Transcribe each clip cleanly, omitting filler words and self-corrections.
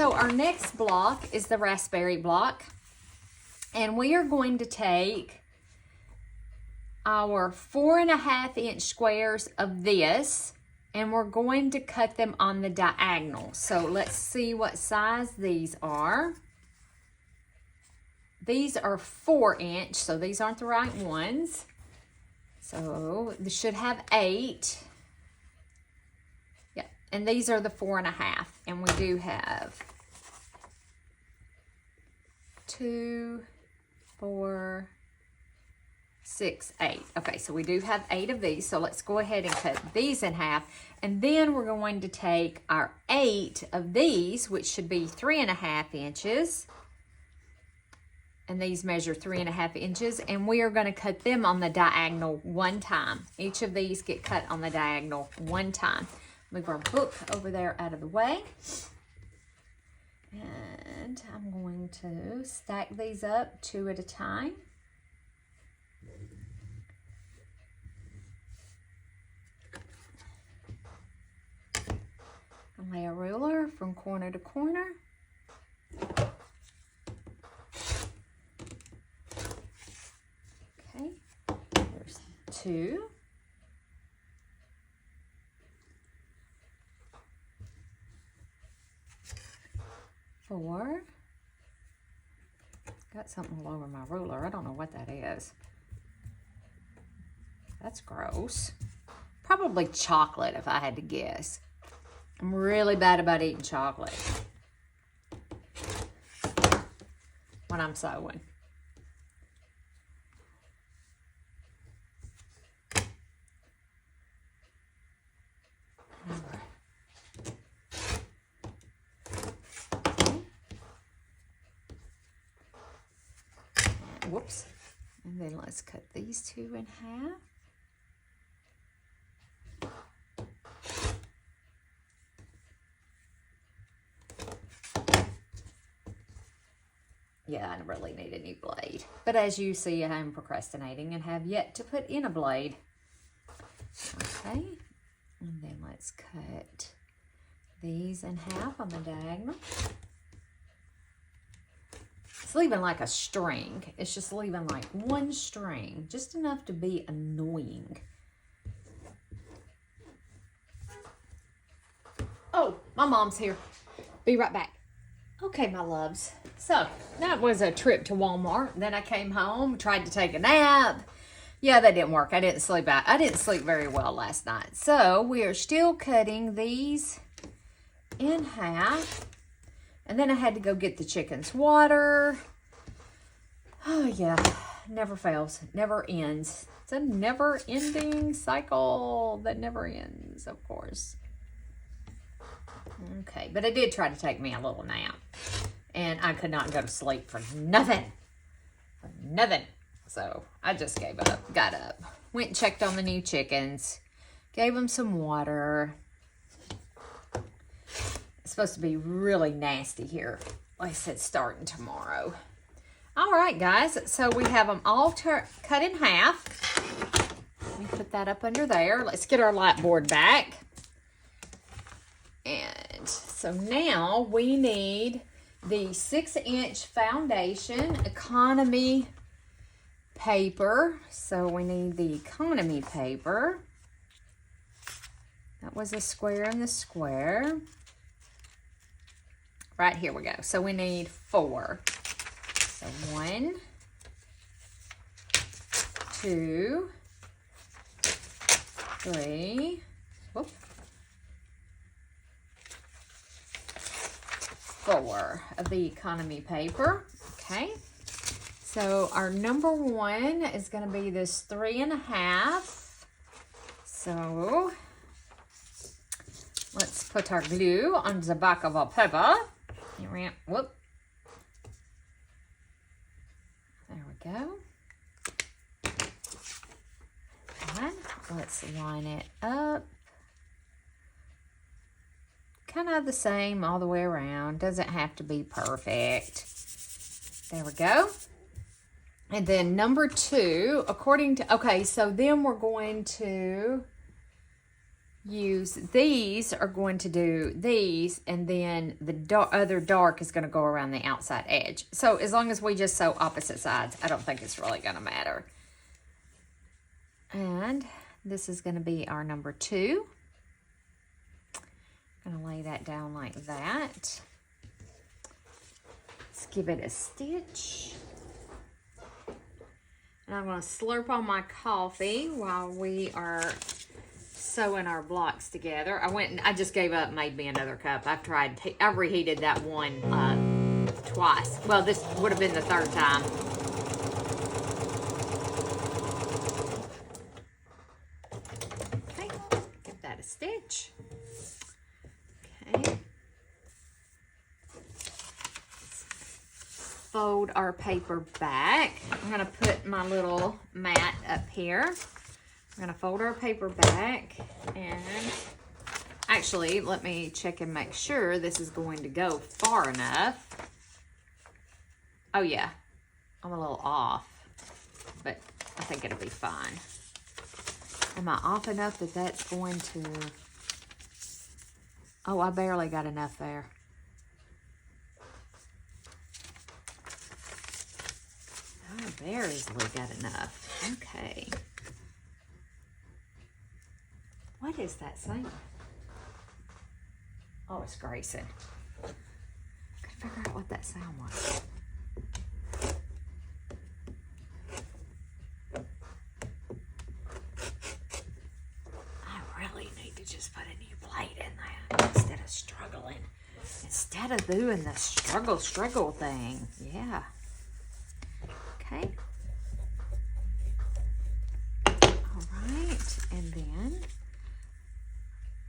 So our next block is the raspberry block. And we are going to take our 4.5 inch squares of this, and we're going to cut them on the diagonal. So let's see what size these are. These are 4 inch, so these aren't the right ones. So this should have 8. Yeah, and these are the 4.5, and we do have 2, 4, 6, 8. Okay, so we do have 8 of these. So let's go ahead and cut these in half. And then we're going to take our 8 of these, which should be 3.5 inches. And these measure 3.5 inches. And we are going to cut them on the diagonal one time. Each of these get cut on the diagonal one time. Move our book over there out of the way. And I'm going to stack these up 2 at a time. And lay a ruler from corner to corner. Okay, there's 2. Got something all over my ruler. I don't know what that is. That's gross. Probably chocolate if I had to guess. I'm really bad about eating chocolate when I'm sewing. Whoops. And then let's cut these 2 in half. Yeah, I really need a new blade. But as you see, I'm procrastinating and have yet to put in a blade. Okay. And then let's cut these in half on the diagonal. It's leaving like a string. It's just leaving like one string, just enough to be annoying. Oh, my mom's here. Be right back. Okay, my loves. So that was a trip to Walmart. Then I came home, tried to take a nap. Yeah, that didn't work. I didn't sleep very well last night. So we are still cutting these in half. And then I had to go get the chickens water. Oh, yeah. Never fails. Never ends. It's a never-ending cycle that never ends, of course. Okay, but it did try to take me a little nap. And I could not go to sleep for nothing. For nothing. So I just gave up. Got up. Went and checked on the new chickens. Gave them some water. Supposed to be really nasty here. Like I said, starting tomorrow. All right, guys. So we have them all cut in half. Let me put that up under there. Let's get our light board back. And so now we need the 6-inch foundation economy paper. So we need the economy paper. That was a square in the square. Right, here we go. So we need 4. So 1, 2, 3, whoop, 4 of the economy paper. Okay. So our number 1 is going to be this 3.5. So let's put our glue on the back of our paper. Whoop. There we go. And let's line it up. Kind of the same all the way around. Doesn't have to be perfect. There we go. And then number 2, according to, okay, so then we're going to use these, are going to do these, and then the other dark is going to go around the outside edge. So as long as we just sew opposite sides, I don't think it's really going to matter. And this is going to be our number 2. I'm going to lay that down like that. Let's give it a stitch. And I'm going to slurp on my coffee while we are sewing our blocks together. I just gave up and made me another cup. I've reheated that one twice. Well, this would have been the 3rd time. Okay, give that a stitch. Okay. Fold our paper back. I'm going to put my little mat up here. I'm going to fold our paper back, and actually, let me check and make sure this is going to go far enough. Oh yeah, I'm a little off, but I think it'll be fine. Am I off enough that that's going to... Oh, I barely got enough there. I barely got enough. Okay. What is that saying? Oh, it's Grayson. I couldn't figure out what that sound was. I really need to just put a new plate in there instead of struggling. Instead of doing the struggle thing. Yeah. Okay. All right. And then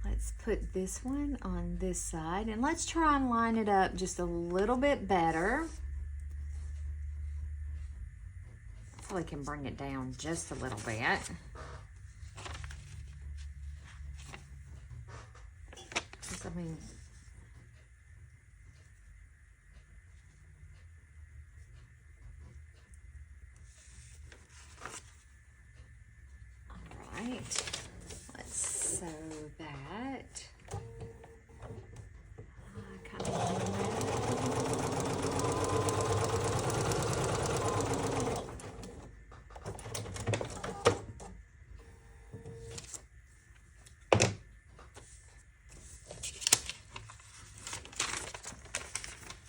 let's put this one on this side, and let's try and line it up just a little bit better. Probably can bring it down just a little bit. I mean, all right. Let's sew that.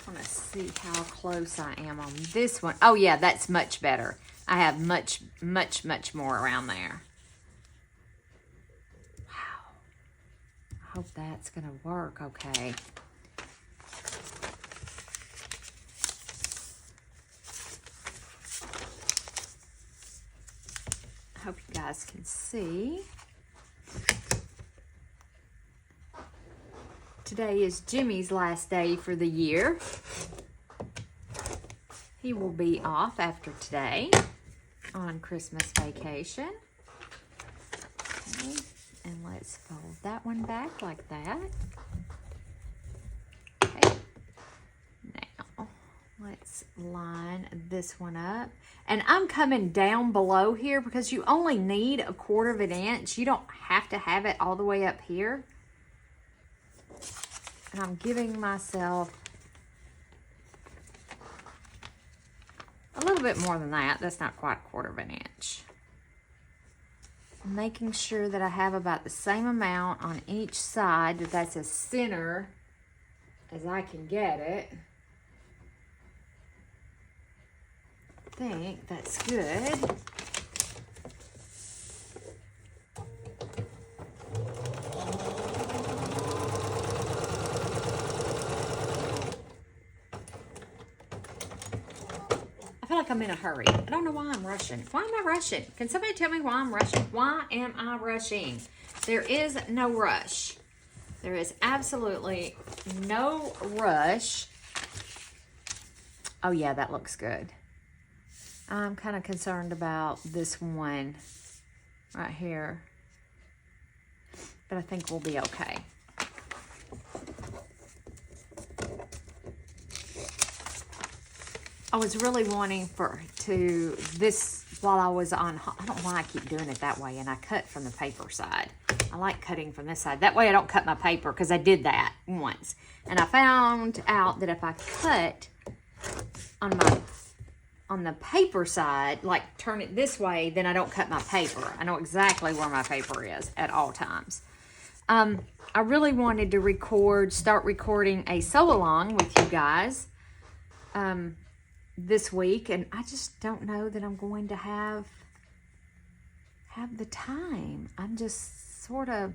Kind of see how close I am on this one. Oh yeah, that's much better. I have much more around there. Wow. I hope that's gonna work okay. I hope you guys can see. Today is Jimmy's last day for the year. He will be off after today on Christmas vacation. Okay, and let's fold that one back like that. Okay, now let's line this one up. And I'm coming down below here because you only need 1/4 of an inch. You don't have to have it all the way up here. And I'm giving myself a little bit more than that. That's not quite 1/4 of an inch. I'm making sure that I have about the same amount on each side, that that's as center as I can get it. I think that's good. I feel like I'm in a hurry. I don't know why I'm rushing. Why am I rushing? Can somebody tell me why I'm rushing? Why am I rushing? There is no rush. There is absolutely no rush. Oh yeah, that looks good. I'm kind of concerned about this one right here, but I think we'll be okay. I was really wanting this while I was on, I don't know why I keep doing it that way, and I cut from the paper side. I like cutting from this side. That way I don't cut my paper, because I did that once. And I found out that if I cut on the paper side, like turn it this way, then I don't cut my paper. I know exactly where my paper is at all times. I really wanted to start recording a sew-along with you guys this week, and I just don't know that I'm going to have the time. I'm just sort of,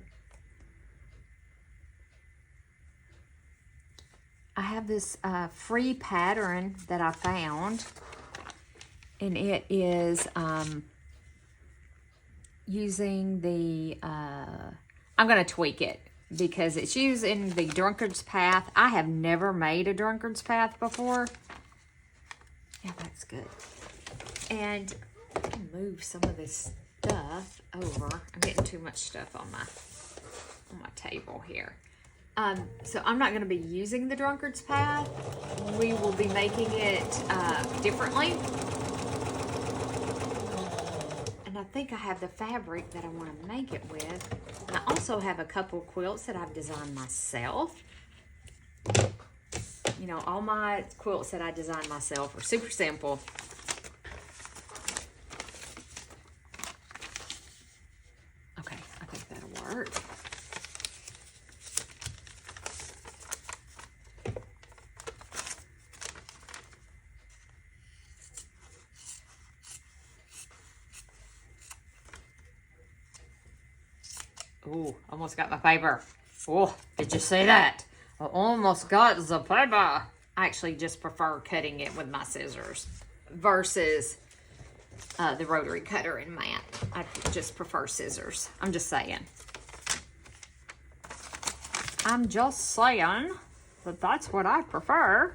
I have this free pattern that I found, and it is using the, I'm going to tweak it because it's using the drunkard's path. I have never made a drunkard's path before. Yeah, that's good. And I can move some of this stuff over. I'm getting too much stuff on my table here. So I'm not going to be using the drunkard's path. We will be making it differently. And I think I have the fabric that I want to make it with. And I also have a couple quilts that I've designed myself. You know, all my quilts that I designed myself are super simple. Okay, I think that'll work. Ooh, almost got my paper. Oh, did you see that? I almost got the paper. I actually just prefer cutting it with my scissors versus the rotary cutter and mat. I just prefer scissors. I'm just saying. I'm just saying that that's what I prefer.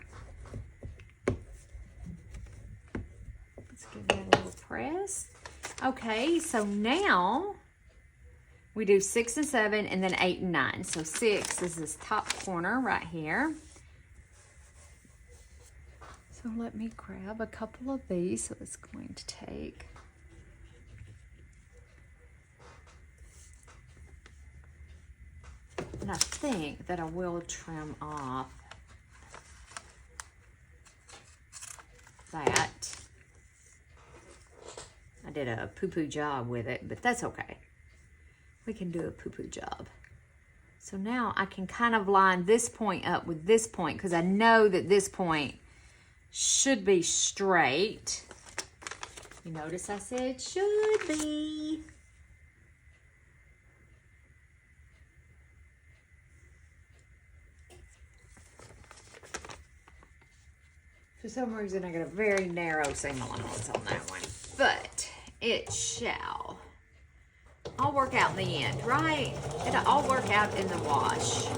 Let's give that a little press. Okay, so now we do 6 and 7 and then 8 and 9. So 6 is this top corner right here. So let me grab a couple of these. So it's going to take and I think that I will trim off that. I did a poo-poo job with it, but that's okay. We can do a poo-poo job. So now I can kind of line this point up with this point because I know that this point should be straight. You notice I said should be. For some reason I got a very narrow seam allowance on that one, but it shall all work out in the end, right? It'll all work out in the wash. I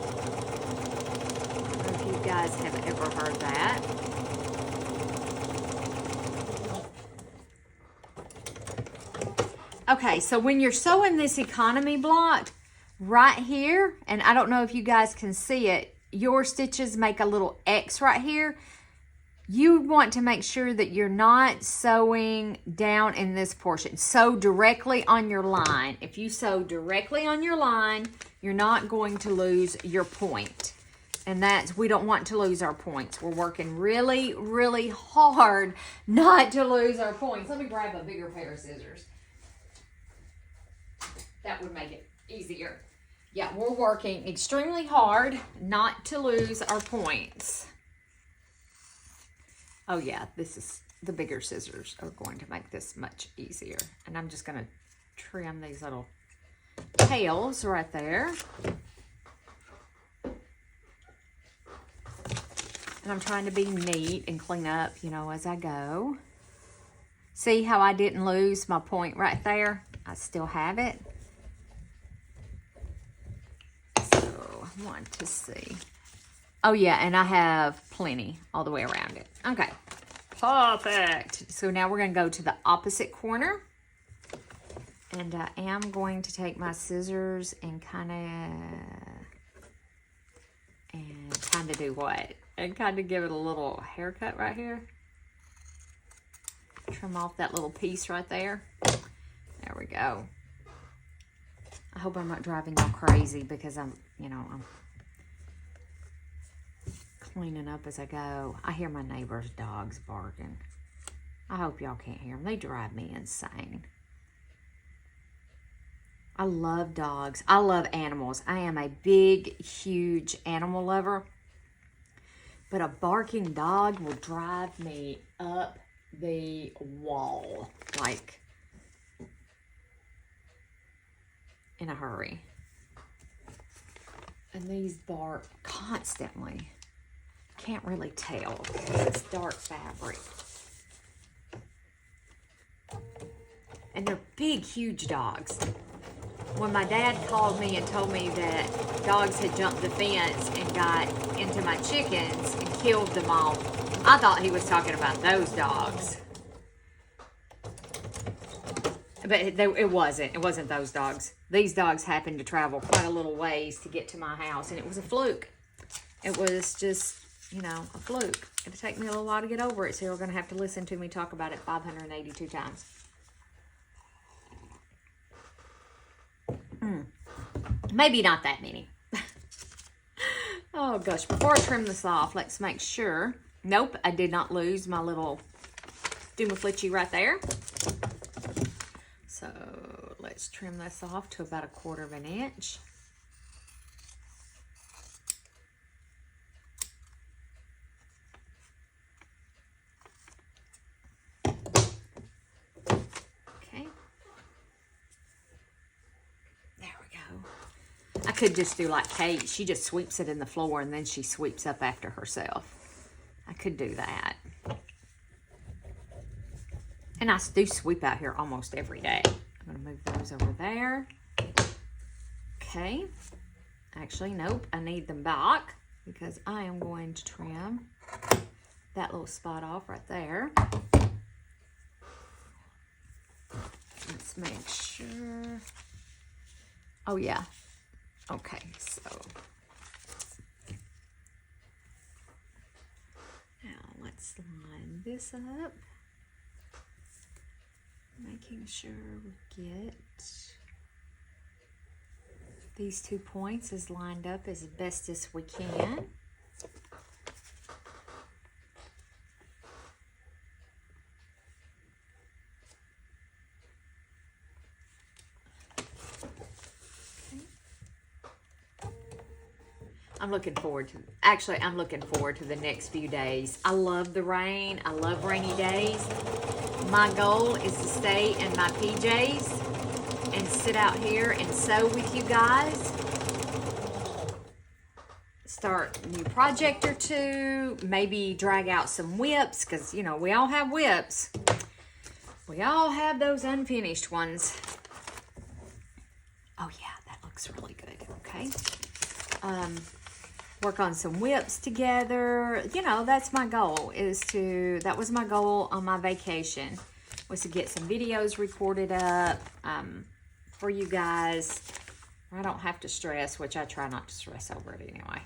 don't know if you guys have ever heard that. Okay, so when you're sewing this economy block right here, and I don't know if you guys can see it, your stitches make a little X right here. You want to make sure that you're not sewing down in this portion. Sew directly on your line. If you sew directly on your line, you're not going to lose your point. And we don't want to lose our points. We're working really, really hard not to lose our points. Let me grab a bigger pair of scissors. That would make it easier. Yeah, we're working extremely hard not to lose our points. Oh yeah, the bigger scissors are going to make this much easier. And I'm just going to trim these little tails right there. And I'm trying to be neat and clean up, you know, as I go. See how I didn't lose my point right there? I still have it. So I want to see. Oh yeah, and I have plenty all the way around it. Okay, perfect. So now we're gonna go to the opposite corner. And I am going to take my scissors and kind of do what? And kind of give it a little haircut right here. Trim off that little piece right there. There we go. I hope I'm not driving y'all crazy because I'm cleaning up as I go. I hear my neighbor's dogs barking. I hope y'all can't hear them. They drive me insane. I love dogs. I love animals. I am a big, huge animal lover. But a barking dog will drive me up the wall, like, in a hurry. And these bark constantly. Can't really tell. It's dark fabric. And they're big, huge dogs. When my dad called me and told me that dogs had jumped the fence and got into my chickens and killed them all, I thought he was talking about those dogs. But it wasn't. It wasn't those dogs. These dogs happened to travel quite a little ways to get to my house, and it was a fluke. It was just, a fluke. It'll take me a little while to get over it, so you're going to have to listen to me talk about it 582 times. Maybe not that many. Oh gosh, before I trim this off, let's make sure. Nope, I did not lose my little Dumaflichi right there. So let's trim this off to about 1/4 of an inch. I could just do like Kate. She just sweeps it in the floor and then she sweeps up after herself. I could do that. And I do sweep out here almost every day. I'm going to move those over there. Okay. Actually, nope. I need them back because I am going to trim that little spot off right there. Let's make sure. Oh, yeah. Okay, so now let's line this up, making sure we get these 2 points as lined up as best as we can. I'm looking forward to the next few days. I love the rain. I love rainy days. My goal is to stay in my PJs and sit out here and sew with you guys. Start a new project or two. Maybe drag out some whips because, we all have whips. We all have those unfinished ones. Oh, yeah, that looks really good. Okay. Work on some whips together. That's my goal, that was my goal on my vacation, was to get some videos recorded up for you guys. I don't have to stress, which I try not to stress over it anyway.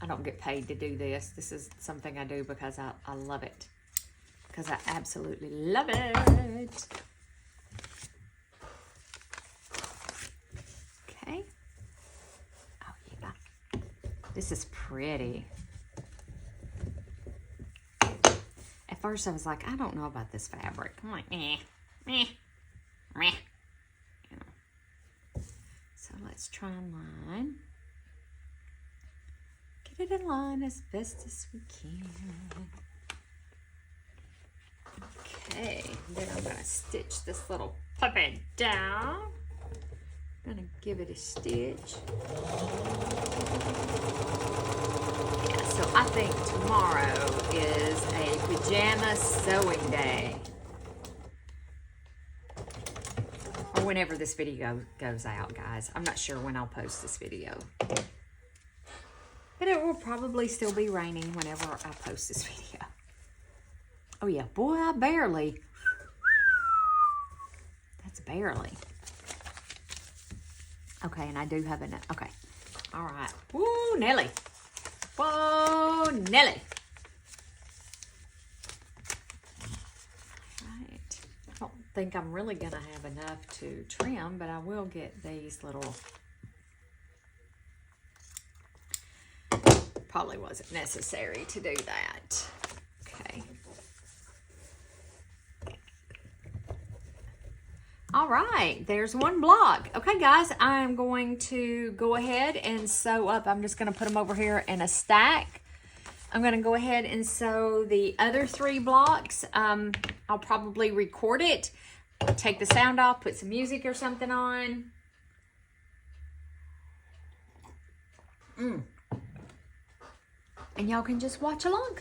I don't get paid to do this. This is something I do because I love it. Because I absolutely love it. Okay. This is pretty. At first I was like, I don't know about this fabric. I'm like, meh. So let's try and line. Get it in line as best as we can. Okay, then I'm gonna stitch this little puppy down. Gonna give it a stitch. Yeah, so I think tomorrow is a pajama sewing day. Or whenever this video goes out, guys. I'm not sure when I'll post this video. But it will probably still be raining whenever I post this video. Oh yeah, boy, I barely. That's barely. Okay, and I do have enough. Okay. All right. Woo, Nelly. Whoa, Nelly. All right. Oh, think I'm really going to have enough to trim, but I will get these little... Probably wasn't necessary to do that. Okay. All right, there's one block. Okay, guys, I'm going to go ahead and sew up. I'm just going to put them over here in a stack. I'm going to go ahead and sew the other 3 blocks. I'll probably record it, take the sound off, put some music or something on. And y'all can just watch along.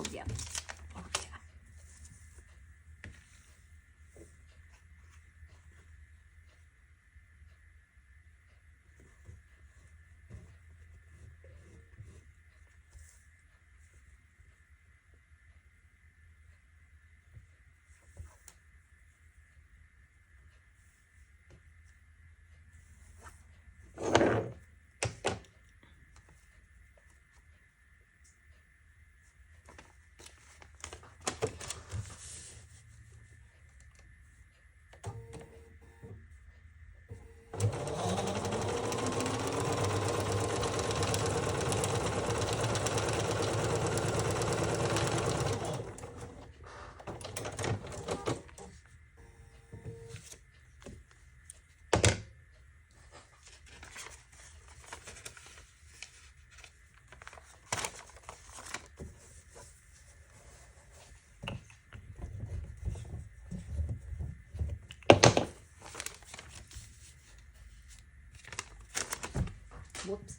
Oh, yeah. Oh, yeah. Whoops.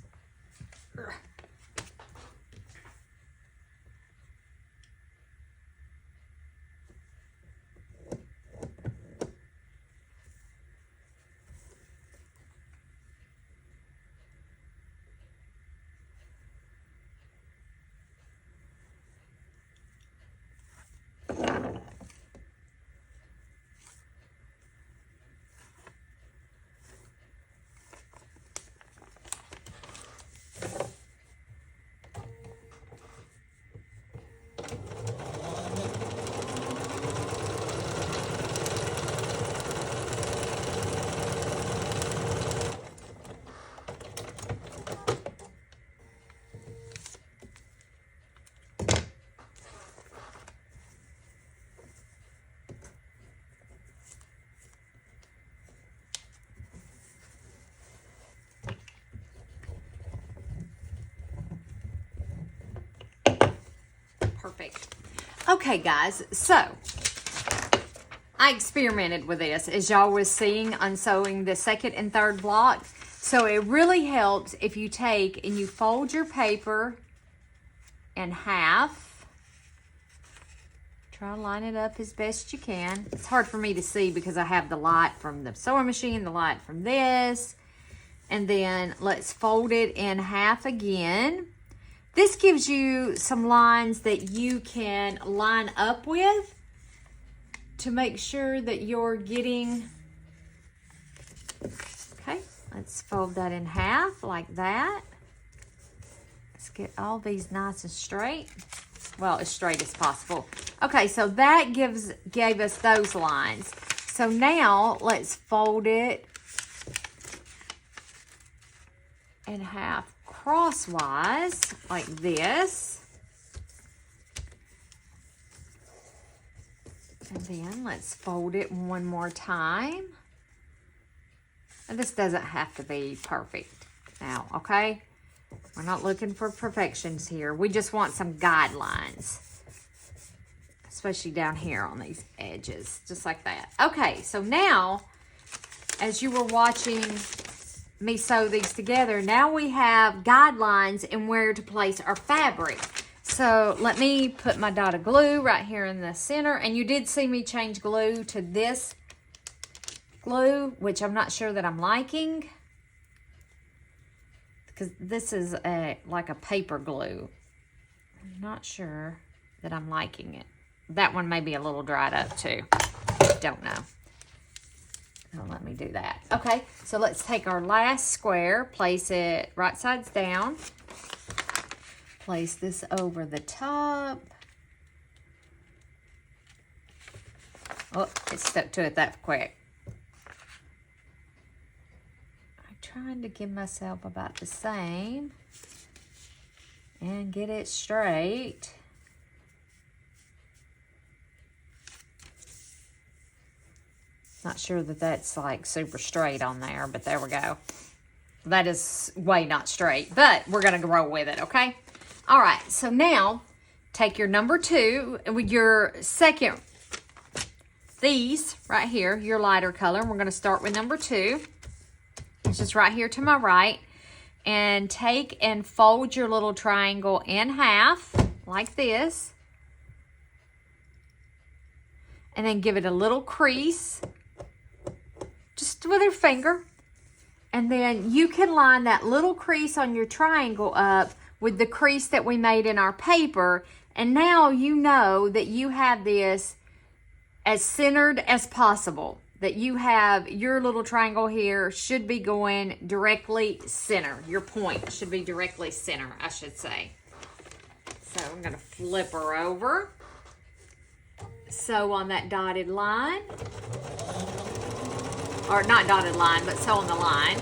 Perfect. Okay, guys, so I experimented with this, as y'all was seeing, unsewing the second and third block. So it really helps if you take and you fold your paper in half. Try to line it up as best you can. It's hard for me to see because I have the light from the sewing machine, the light from this. And then let's fold it in half again. This gives you some lines that you can line up with to make sure that you're getting, okay, let's fold that in half like that. Let's get all these nice and straight. Well, as straight as possible. Okay, so that gave us those lines. So now let's fold it in half crosswise like this. And then let's fold it one more time. And this doesn't have to be perfect now, okay? We're not looking for perfections here. We just want some guidelines, especially down here on these edges, just like that. Okay, so now, as you were watching me sew these together, now we have guidelines in where to place our fabric. So let me put my dot of glue right here in the center. And you did see me change glue to this glue, which I'm not sure that I'm liking, because this is like a paper glue. I'm not sure that I'm liking it. That one may be a little dried up too. Don't know. Don't let me do that. Okay, so let's take our last square, place it right sides down. Place this over the top. Oh, it stuck to it that quick. I'm trying to give myself about the same and get it straight. Not sure that that's like super straight on there, but there we go. That is way not straight, but we're gonna roll with it, okay? All right, so now take your number 2 with your second, these right here, your lighter color. And we're gonna start with number 2. It's just right here to my right. And take and fold your little triangle in half like this. and then give it a little crease, just with your finger. And then you can line that little crease on your triangle up with the crease that we made in our paper. And now you know that you have this as centered as possible. That you have your little triangle here should be going directly center. Your point should be directly center, I should say. So I'm going to flip her over. Sew on that dotted line. Or not dotted line, but sew on the line.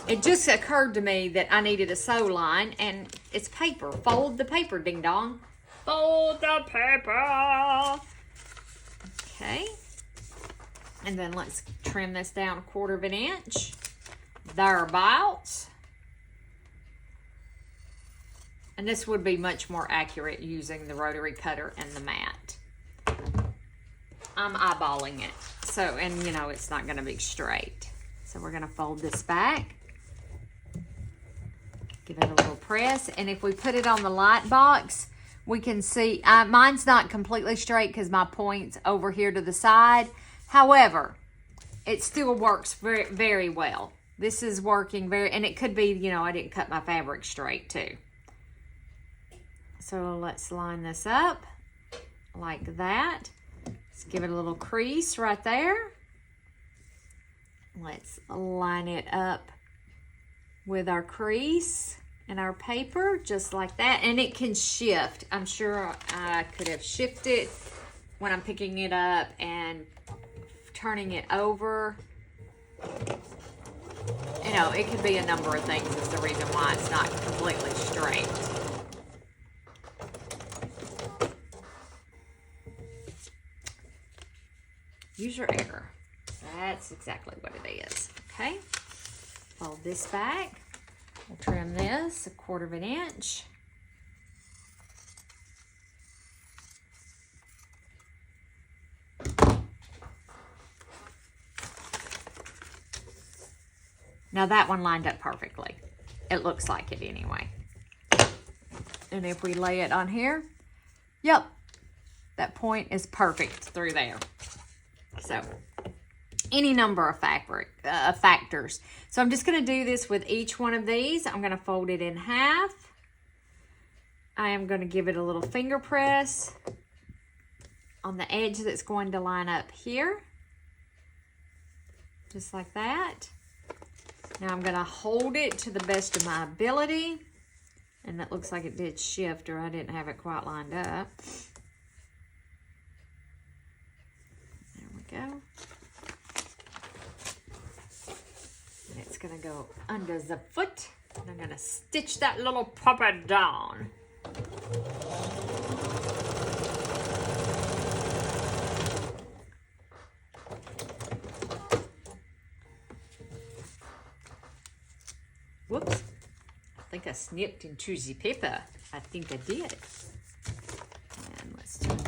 It just occurred to me that I needed a sew line, and it's paper. Fold the paper, ding dong. Fold the paper. Okay. And then let's trim this down 1/4 inch. Thereabouts. And this would be much more accurate using the rotary cutter and the mat. I'm eyeballing it. So, and you know, it's not going to be straight. So we're going to fold this back. Give it a little press. And if we put it on the light box, we can see, mine's not completely straight because my point's over here to the side. However, it still works very, very well. This is working very, and it could be, you know, I didn't cut my fabric straight too. So let's line this up like that. Let's give it a little crease right there. Let's line it up with our crease and our paper, just like that. And it can shift. I'm sure I could have shifted when I'm picking it up and turning it over. You know, it could be a number of things is the reason why it's not completely straight. Use your error. That's exactly what it is. Okay. Fold this back. We'll trim this 1/4 inch. Now that one lined up perfectly. It looks like it anyway. And if we lay it on here, yep, that point is perfect through there. So, any number of factors. So I'm just going to do this with each one of these. I'm going to fold it in half. I am going to give it a little finger press on the edge that's going to line up here. Just like that. Now I'm going to hold it to the best of my ability. And that looks like it did shift, or I didn't have it quite lined up. There we go. And it's going to go under the foot. And I'm going to stitch that little puppet down. Whoops. I think I snipped into the paper. I think I did. And let's do it.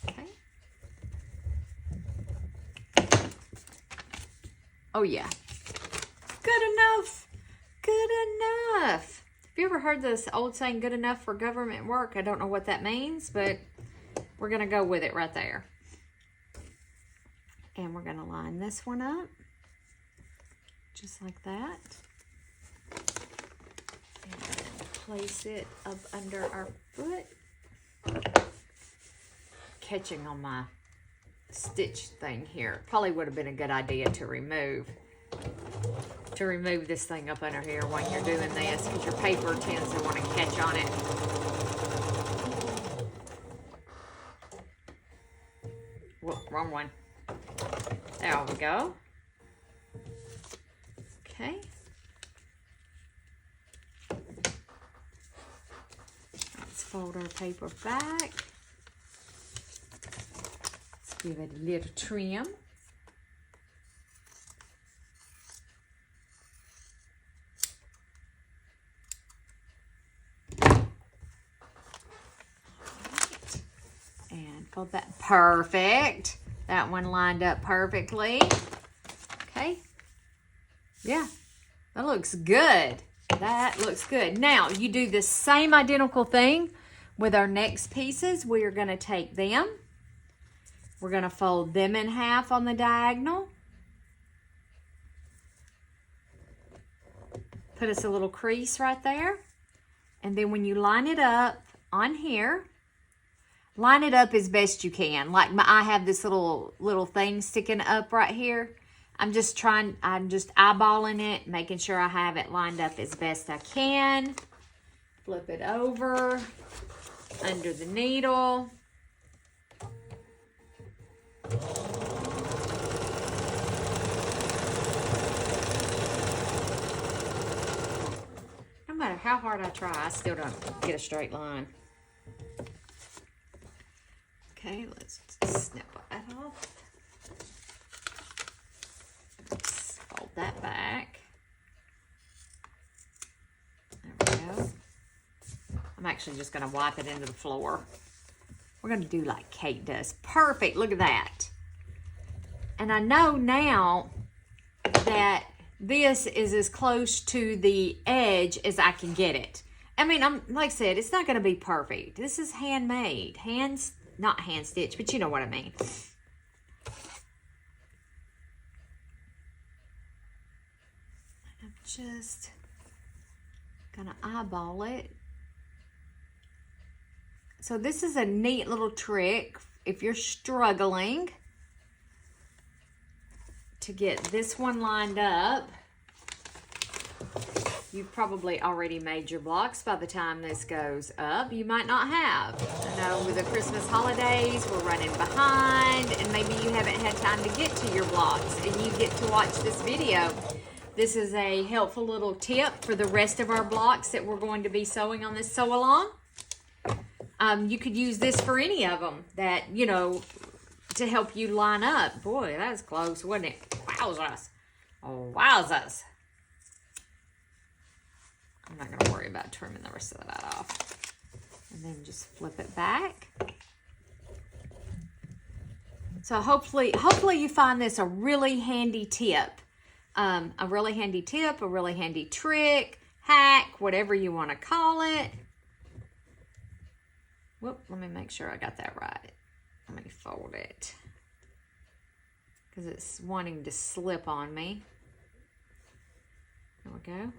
Okay. Oh yeah. Good enough. Good enough. Have you ever heard this old saying, good enough for government work? I don't know what that means, but we're going to go with it right there. And we're going to line this one up. Just like that. And place it up under our foot. Catching on my stitch thing here. Probably would have been a good idea to remove this thing up under here while you're doing this, because your paper tends to want to catch on it. Whoop, wrong one. There we go. Okay. Let's fold our paper back. Let's give it a little trim. Fold that. Perfect. That one lined up perfectly. Okay. Yeah. That looks good. That looks good. Now, you do the same identical thing with our next pieces. We are going to take them. We're going to fold them in half on the diagonal. Put us a little crease right there. And then when you line it up on here, line it up as best you can. Like I have this little thing sticking up right here. I'm just eyeballing it, making sure I have it lined up as best I can. Flip it over, under the needle. No matter how hard I try, I still don't get a straight line. Okay, let's snip that off. Let's fold that back. There we go. I'm actually just going to wipe it into the floor. We're going to do like Kate does. Perfect. Look at that. And I know now that this is as close to the edge as I can get it. I mean, like I said, it's not going to be perfect. This is handmade. Not hand stitch, but you know what I mean. I'm just going to eyeball it. So this is a neat little trick if you're struggling to get this one lined up. You've probably already made your blocks by the time this goes up. You might not have. I know with the Christmas holidays, we're running behind, and maybe you haven't had time to get to your blocks, and you get to watch this video. This is a helpful little tip for the rest of our blocks that we're going to be sewing on this sew-along. You could use this for any of them that, you know, to help you line up. Boy, that was close, wasn't it? Wowzers. Oh, wowzers. I'm not going to worry about trimming the rest of that off. And then just flip it back. So hopefully you find this a really handy tip. A really handy trick, hack, whatever you want to call it. Whoop, let me make sure I got that right. Let me fold it, because it's wanting to slip on me. There we go.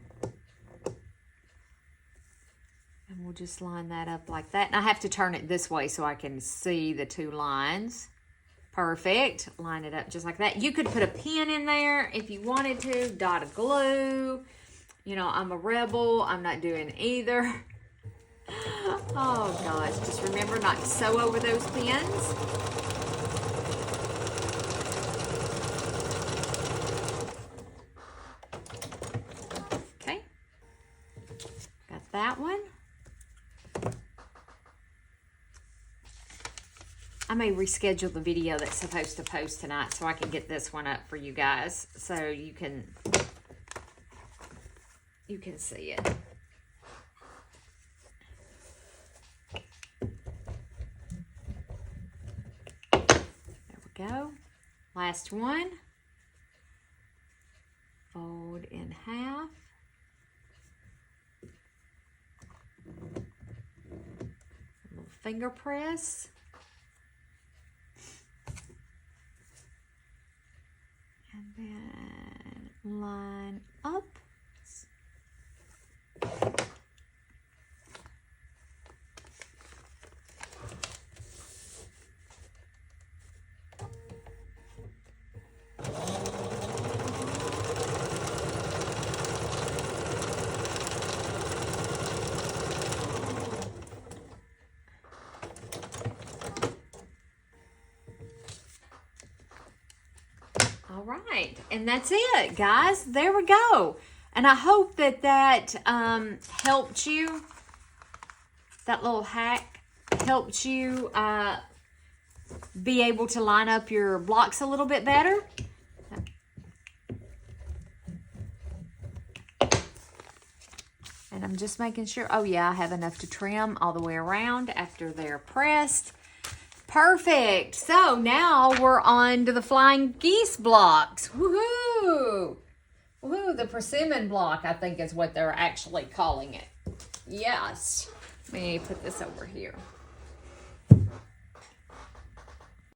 And we'll just line that up like that. And I have to turn it this way so I can see the two lines. Perfect. Line it up just like that. You could put a pin in there if you wanted to. Dot of glue. You know, I'm a rebel. I'm not doing either. Oh, gosh. Just remember not to sew over those pins. Okay. Got that one. I may reschedule the video that's supposed to post tonight so I can get this one up for you guys so you can see it. There we go. Last one. Fold in half. A little finger press. And then line up. All right, and that's it, guys. There we go. And I hope that helped you. That little hack helped you be able to line up your blocks a little bit better. And I'm just making sure. Oh, yeah, I have enough to trim all the way around after they're pressed. Perfect. So now we're on to the flying geese blocks. Woohoo! Woohoo, the persimmon block, I think is what they're actually calling it. Yes. Let me put this over here.